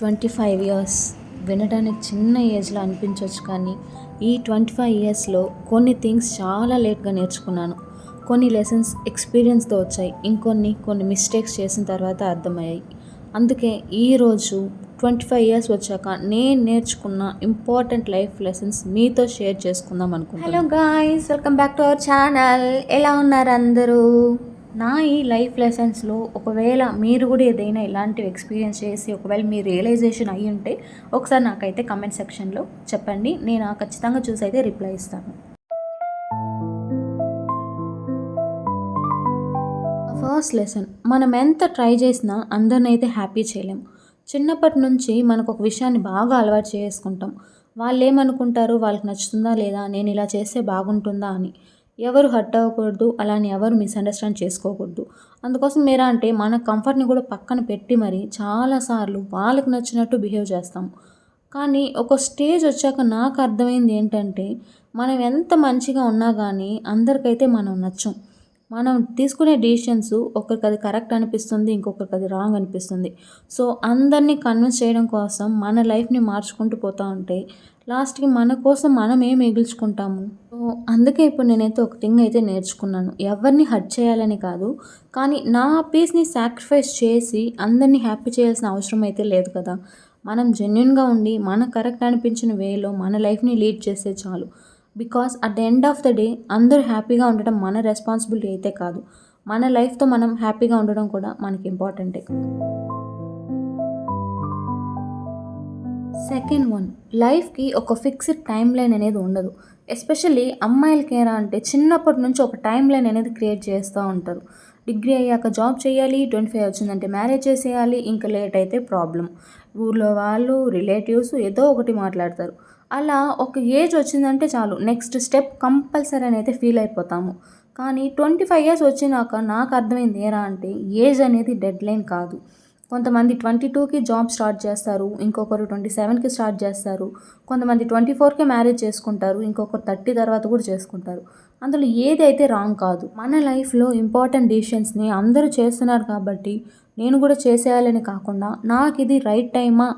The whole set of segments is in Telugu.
25 ఇయర్స్ వినడానికి చిన్న ఏజ్‌లో అనిపించొచ్చు కానీ, ఈ 25 ఇయర్స్‌లో కొన్ని థింగ్స్ చాలా లేట్‌గా నేర్చుకున్నాను. కొన్ని లెసన్స్ ఎక్స్‌పీరియన్స్‌తో వచ్చాయి. కొన్ని మిస్టేక్స్ చేసిన తర్వాత అర్థమయ్యాయి. అందుకే ఈరోజు 25 ఇయర్స్ వచ్చాక నేను నేర్చుకున్న ఇంపార్టెంట్ లైఫ్ లెసన్స్ మీతో షేర్ చేసుకుందాం అనుకుంటున్నాను. Hello guys, welcome back to our channel. ఎలా ఉన్నారు అందరూ? నా ఈ లైఫ్ లెసన్స్లో ఒకవేళ మీరు కూడా ఏదైనా ఇలాంటివి ఎక్స్పీరియన్స్ చేసి ఒకవేళ మీ రియలైజేషన్ అయ్యి ఉంటే ఒకసారి నాకైతే కమెంట్ సెక్షన్లో చెప్పండి. నేను ఖచ్చితంగా చూసి అయితే రిప్లై ఇస్తాను. ఫస్ట్ లెసన్, మనం ఎంత ట్రై చేసినా అందరిని అయితే హ్యాపీ చేయలేం. చిన్నప్పటి నుంచి మనకు ఒక విషయాన్ని బాగా అలవాటు చేసుకుంటాం. వాళ్ళు ఏమనుకుంటారు, వాళ్ళకి నచ్చుతుందా లేదా, నేను ఇలా చేస్తే బాగుంటుందా అని. ఎవరు హర్ట్ అవ్వకూడదు, అలాని ఎవరు మిస్అండర్స్టాండ్ చేసుకోకూడదు. అందుకోసం అంటే మన కంఫర్ట్ని కూడా పక్కన పెట్టి మరి చాలాసార్లు వాళ్ళకి నచ్చినట్టు బిహేవ్ చేస్తాం. కానీ ఒక స్టేజ్ వచ్చాక నాకు అర్థమైంది ఏంటంటే, మనం ఎంత మంచిగా ఉన్నా కానీ అందరికైతే మనం నచ్చం. మనం తీసుకునే డెసిషన్స్ ఒకరికి అది కరెక్ట్ అనిపిస్తుంది, ఇంకొకరికి అది రాంగ్ అనిపిస్తుంది. సో అందరినీ కన్విన్స్ చేయడం కోసం మన లైఫ్ని మార్చుకుంటూ పోతూ ఉంటే లాస్ట్కి మన కోసం మనం ఏం మిగిల్చుకుంటాము. సో అందుకే ఇప్పుడు నేనైతే ఒక థింగ్ అయితే నేర్చుకున్నాను. ఎవరిని హర్ట్ చేయాలని కాదు, కానీ నా పీస్ని సాక్రిఫైస్ చేసి అందరినీ హ్యాపీ చేయాల్సిన అవసరం అయితే లేదు కదా. మనం జెన్యున్గా ఉండి మన కరెక్ట్ అనిపించిన వేలో మన లైఫ్ని లీడ్ చేస్తే చాలు. Because at the end of the day అందరూ హ్యాపీగా ఉండడం మన రెస్పాన్సిబిలిటీ అయితే కాదు, మన లైఫ్తో మనం హ్యాపీగా ఉండడం కూడా మనకి ఇంపార్టెంటే. సెకండ్ వన్, లైఫ్కి ఒక ఫిక్స్డ్ టైం లైన్ అనేది ఉండదు. ఎస్పెషల్లీ అమ్మాయిలకి ఏరా అంటే చిన్నప్పటి నుంచి ఒక టైం లైన్ అనేది క్రియేట్ చేస్తూ ఉంటారు. డిగ్రీ అయ్యాక జాబ్ చేయాలి, 25 వచ్చిందంటే మ్యారేజ్ చేసేయాలి, ఇంకా లేట్ అయితే ప్రాబ్లం. ఊర్లో వాళ్ళు, రిలేటివ్స్ ఏదో ఒకటి మాట్లాడతారు. అలా ఒక ఏజ్ వచ్చిందంటే చాలు, నెక్స్ట్ స్టెప్ కంపల్సరీ అని అయితే ఫీల్ అయిపోతాము. కానీ 25 ఇయర్స్ వచ్చినాక నాకు అర్థమైంది ఏరా అంటే, ఏజ్ అనేది డెడ్ లైన్ కాదు. కొంతమంది 22కి జాబ్ స్టార్ట్ చేస్తారు, ఇంకొకరు 27కి స్టార్ట్ చేస్తారు, కొంతమంది 24కే మ్యారేజ్ చేసుకుంటారు, ఇంకొకరు 30 తర్వాత కూడా చేసుకుంటారు. అందులో ఏది అయితే రాంగ్ కాదు. మన లైఫ్లో ఇంపార్టెంట్ డెసిషన్స్ని అందరూ చేస్తున్నారు కాబట్టి నేను కూడా చేసేయాలని కాకుండా నాకు ఇది రైట్ టైమా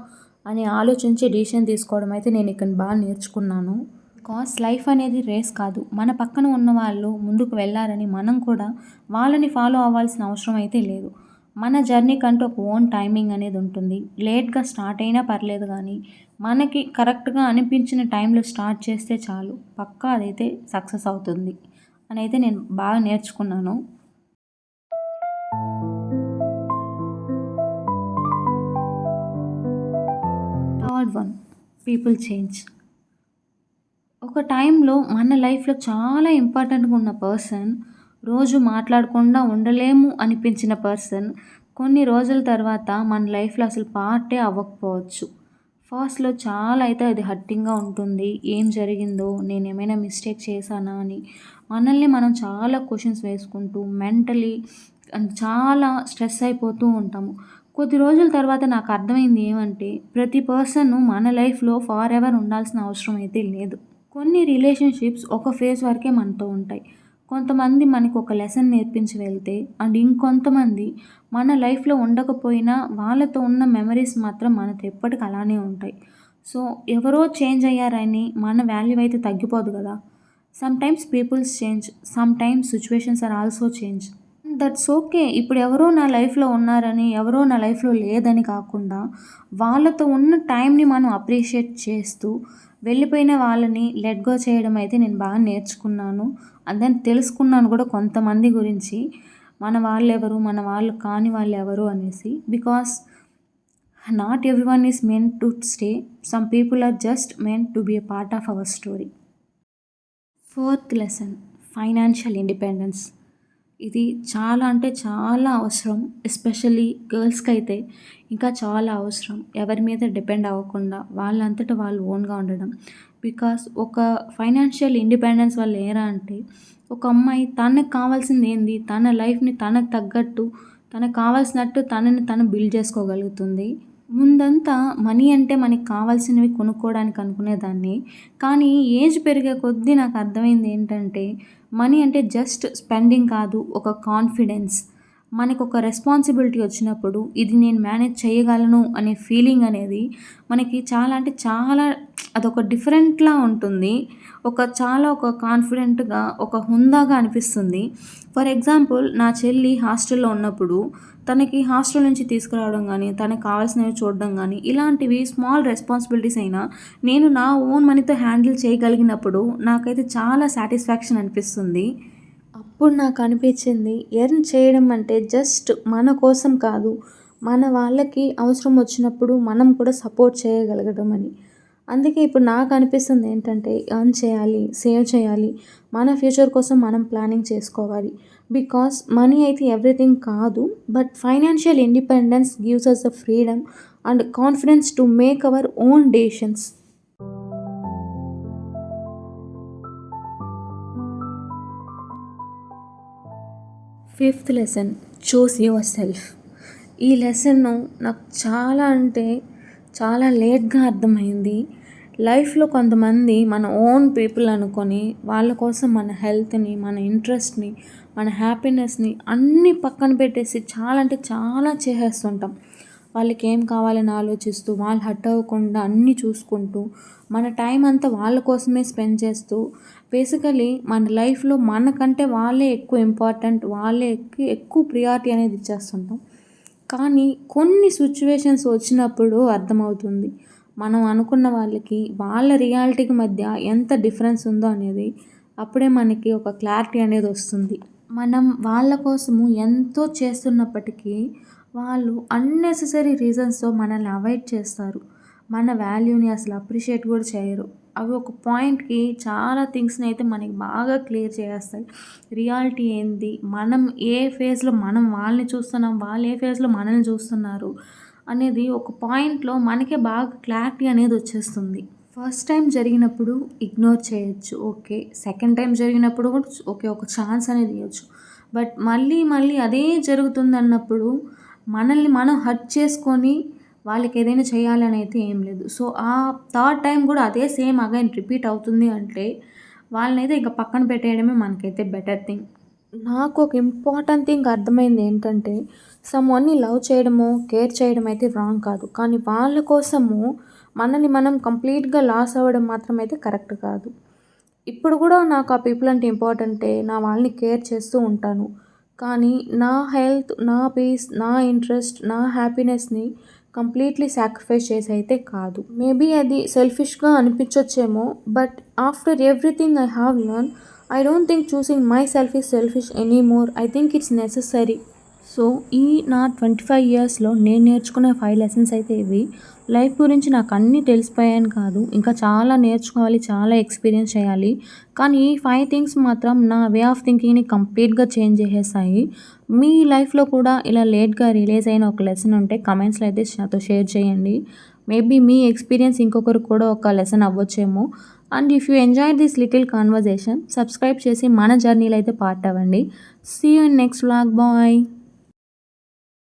అని ఆలోచించి డెసిషన్ తీసుకోవడం అయితే నేను ఇక్కడ బాగా నేర్చుకున్నాను. బికాస్ లైఫ్ అనేది రేస్ కాదు. మన పక్కన ఉన్న వాళ్ళు ముందుకు వెళ్ళారని మనం కూడా వాళ్ళని ఫాలో అవ్వాల్సిన అవసరం అయితే లేదు. మన జర్నీ కంటూ ఒక ఓన్ టైమింగ్ అనేది ఉంటుంది. లేట్గా స్టార్ట్ అయినా పర్లేదు, కానీ మనకి కరెక్ట్గా అనిపించిన టైంలో స్టార్ట్ చేస్తే చాలు, పక్కా అదైతే సక్సెస్ అవుతుంది అని అయితే నేను బాగా నేర్చుకున్నాను. Third one, people change. ఒక టైంలో మన లైఫ్లో చాలా ఇంపార్టెంట్గా ఉన్న పర్సన్, రోజు మాట్లాడకుండా ఉండలేము అనిపించిన పర్సన్ కొన్ని రోజుల తర్వాత మన లైఫ్లో అసలు పార్టే అవ్వకపోవచ్చు. ఫస్ట్లో చాలా అయితే అది హర్టింగ్గా ఉంటుంది. ఏం జరిగిందో, నేను ఏమైనా మిస్టేక్ చేశానా అని మనల్ని మనం చాలా క్వశ్చన్స్ వేసుకుంటూ మెంటలీ చాలా స్ట్రెస్ అయిపోతూ ఉంటాము. కొద్ది రోజుల తర్వాత నాకు అర్థమైంది ఏమంటే, ప్రతి పర్సన్ మన లైఫ్లో ఫార్ ఎవర్ ఉండాల్సిన అవసరం అయితే లేదు. కొన్ని రిలేషన్షిప్స్ ఒక ఫేజ్ వరకే మనతో ఉంటాయి. కొంతమంది మనకు ఒక లెసన్ నేర్పించి వెళ్తే, అండ్ ఇంకొంతమంది మన లైఫ్లో ఉండకపోయినా వాళ్ళతో ఉన్న మెమరీస్ మాత్రం మనతో ఎప్పటికి అలానే ఉంటాయి. సో ఎవరో చేంజ్ అయ్యారని మన వాల్యూ అయితే తగ్గిపోదు కదా. Sometimes peoples change, sometimes situations are also change. That's okay. ఇప్పుడు ఎవరో నా లైఫ్లో ఉన్నారని, ఎవరో నా లైఫ్లో లేదని కాకుండా వాళ్ళతో ఉన్న టైంని మనం అప్రిషియేట్ చేస్తూ వెళ్ళిపోయిన వాళ్ళని లెట్ గో చేయడం అయితే నేను బాగా నేర్చుకున్నాను. అండ్ దెన్ తెలుసుకున్నాను కూడా కొంతమంది గురించి, మన వాళ్ళెవరు, మన వాళ్ళు కాని వాళ్ళు ఎవరు అనేసి. Because not everyone is meant to stay, some people are just meant to be a part of our story. Fourth lesson, financial independence. ఇది చాలా అంటే చాలా అవసరం. ఎస్పెషల్లీ గర్ల్స్కి అయితే ఇంకా చాలా అవసరం. ఎవరి మీద డిపెండ్ అవ్వకుండా వాళ్ళంతట వాళ్ళు ఓన్గా ఉండడం. బికాస్ ఒక ఫైనాన్షియల్ ఇండిపెండెన్స్ వల్ల ఏరా అంటే, ఒక అమ్మాయి తనకు కావాల్సింది ఏంది, తన లైఫ్ని తనకు తగ్గట్టు, తనకు కావాల్సినట్టు తనని తను బిల్డ్ చేసుకోగలుగుతుంది. ముందంతా మనీ అంటే మనకి కావాల్సినవి కొనుక్కోవడానికి అనుకునేదాన్ని. కానీ ఏజ్ పెరిగే కొద్దీ నాకు అర్థమైంది ఏంటంటే, మనీ అంటే జస్ట్ స్పెండింగ్ కాదు, ఒక కాన్ఫిడెన్స్, మనకొక రెస్పాన్సిబిలిటీ వచ్చినప్పుడు ఇది నేను మేనేజ్ చేయగలను అనే ఫీలింగ్ అనేది మనకి చాలా అంటే చాలా అదొక డిఫరెంట్‌లా ఉంటుంది. ఒక కాన్ఫిడెంట్‌గా, ఒక హుందాగా అనిపిస్తుంది. ఫర్ ఎగ్జాంపుల్ నా చెల్లి హాస్టల్‌లో ఉన్నప్పుడు తనకి హాస్టల్ నుంచి తీసుకురావడం గానీ, తనకు కావాల్సినవి చూడడం గానీ, ఇలాంటివి స్మాల్ రెస్పాన్సిబిలిటీస్ అయినా నేను నా ఓన్ మనీతో హ్యాండిల్ చేయగలిగినప్పుడు నాకైతే చాలా సాటిస్ఫాక్షన్ అనిపిస్తుంది. అప్పుడు నాకనిపించింది ఎర్న్ చేయడం అంటే జస్ట్ మన కోసం కాదు, మన వాళ్ళకి అవసరం వచ్చినప్పుడు మనం కూడా సపోర్ట్ చేయగలగడం అని. అందుకే ఇప్పుడు నాకనిపిస్తుంది ఏంటంటే ఎర్న్ చేయాలి, సేవ్ చేయాలి, మన ఫ్యూచర్ కోసం మనం ప్లానింగ్ చేసుకోవాలి. బికాస్ మనీ అయితే ఎవ్రీథింగ్ కాదు. But financial independence gives us the freedom and confidence to make our own decisions. Fifth lesson, choose your self. ఈ లెసన్ను నాకు చాలా అంటే చాలా లేట్గా అర్థమైంది. లైఫ్లో కొంతమంది మన ఓన్ పీపుల్ అనుకొని వాళ్ళ కోసం మన హెల్త్ని, మన ఇంట్రెస్ట్ని, మన హ్యాపీనెస్ని అన్నీ పక్కన పెట్టేసి చాలా అంటే చాలా చేసేస్తుంటాం. వాళ్ళకి ఏం కావాలని ఆలోచిస్తూ, వాళ్ళు హర్ట్ అవ్వకుండా అన్నీ చూసుకుంటూ, మన టైం అంతా వాళ్ళ కోసమే స్పెండ్ చేస్తూ, బేసికలీ మన లైఫ్లో మనకంటే వాళ్ళే ఎక్కువ ఇంపార్టెంట్, వాళ్ళే ఎక్కువ ప్రియారిటీ అనేది ఇచ్చేస్తుంటాం. కానీ కొన్ని సిచ్యువేషన్స్ వచ్చినప్పుడు అర్థమవుతుంది మనం అనుకున్న వాళ్ళకి వాళ్ళ రియాలిటీకి మధ్య ఎంత డిఫరెన్స్ ఉందో అనేది. అప్పుడే మనకి ఒక క్లారిటీ అనేది వస్తుంది. మనం వాళ్ళ కోసము ఎంతో చేస్తున్నప్పటికీ వాళ్ళు అన్నెసెసరీ రీజన్స్‌తో మనల్ని అవాయిడ్ చేస్తారు. మన వాల్యూని అసలు అప్రిషియేట్ కూడా చేయరు. అవి ఒక పాయింట్‌కి చాలా థింగ్స్‌ని అయితే మనకి బాగా క్లియర్ చేసేస్తాయి. రియాలిటీ ఏంది? మనం ఏ ఫేజ్‌లో మనం వాళ్ళని చూస్తున్నాం, వాళ్ళు ఏ ఫేజ్‌లో మనల్ని చూస్తున్నారు అనేది ఒక పాయింట్‌లో మనకే బాగా క్లారిటీ అనేది వచ్చేస్తుంది. ఫస్ట్ టైం జరిగినప్పుడు ఇగ్నోర్ చేయొచ్చు. ఓకే. సెకండ్ టైం జరిగినప్పుడు కూడా ఓకే. ఒక ఛాన్స్ అనేది ఇయ్యొచ్చు. బట్ మళ్ళీ మళ్ళీ అదే జరుగుతుందన్నప్పుడు మనల్ని మనం హర్ట్ చేసుకొని వాళ్ళకేదైనా చేయాలని అయితే ఏం లేదు. సో, ఆ థర్డ్ టైమ్ కూడా అదే సేమ్ అగైన్ రిపీట్ అవుతుంది అంటే వాళ్ళనైతే ఇంక పక్కన పెట్టేయడమే మనకైతే బెటర్ థింగ్. నాకు ఒక ఇంపార్టెంట్ థింగ్ అర్థమైంది ఏంటంటే, సమ్‌వన్‌ని లవ్ చేయడమో, కేర్ చేయడం అయితే రాంగ్ కాదు. కానీ వాళ్ళ కోసము మనల్ని మనం కంప్లీట్‌గా లాస్ అవ్వడం మాత్రం అయితే కరెక్ట్ కాదు. ఇప్పుడు కూడా నాకు ఆ పీపుల్ అంటే ఇంపార్టెంటే. నా వాళ్ళని కేర్ చేస్తూ ఉంటాను. కానీ నా హెల్త్, నా పీస్, నా ఇంట్రెస్ట్, నా హ్యాపీనెస్‌ని కంప్లీట్‌లీ సాక్రిఫైస్ చేసి అయితే కాదు. మేబీ అది సెల్ఫిష్‌గా అనిపించొచ్చేమో. But after everything I have learn, I don't think choosing myself is selfish anymore. I think it's necessary. So, ఈ నా 25 ఇయర్స్‌లో నేను నేర్చుకున్న 5 లెసన్స్ అయితే ఇవి. లైఫ్ గురించి నాకు అన్నీ తెలిసిపోయాయని కాదు. ఇంకా చాలా నేర్చుకోవాలి, చాలా ఎక్స్‌పీరియన్స్ చేయాలి. కానీ ఈ 5 థింగ్స్ మాత్రం నా వే ఆఫ్ థింకింగ్‌ని కంప్లీట్‌గా చేంజ్ చేసేసాయి. మీ లైఫ్‌లో కూడా ఇలా లేట్‌గా రియలైజ్ అయిన ఒక లెసన్ ఉంటే కామెంట్స్‌లో అయితే నాతో షేర్ చేయండి. మేబీ మీ ఎక్స్‌పీరియన్స్ ఇంకొకరికి కూడా ఒక లెసన్ అవ్వచ్చేమో. And if you enjoyed this little conversation, subscribe చేసి మన జర్నీలో అయితే పార్ట్ అవ్వండి. See you in next vlog. Bye.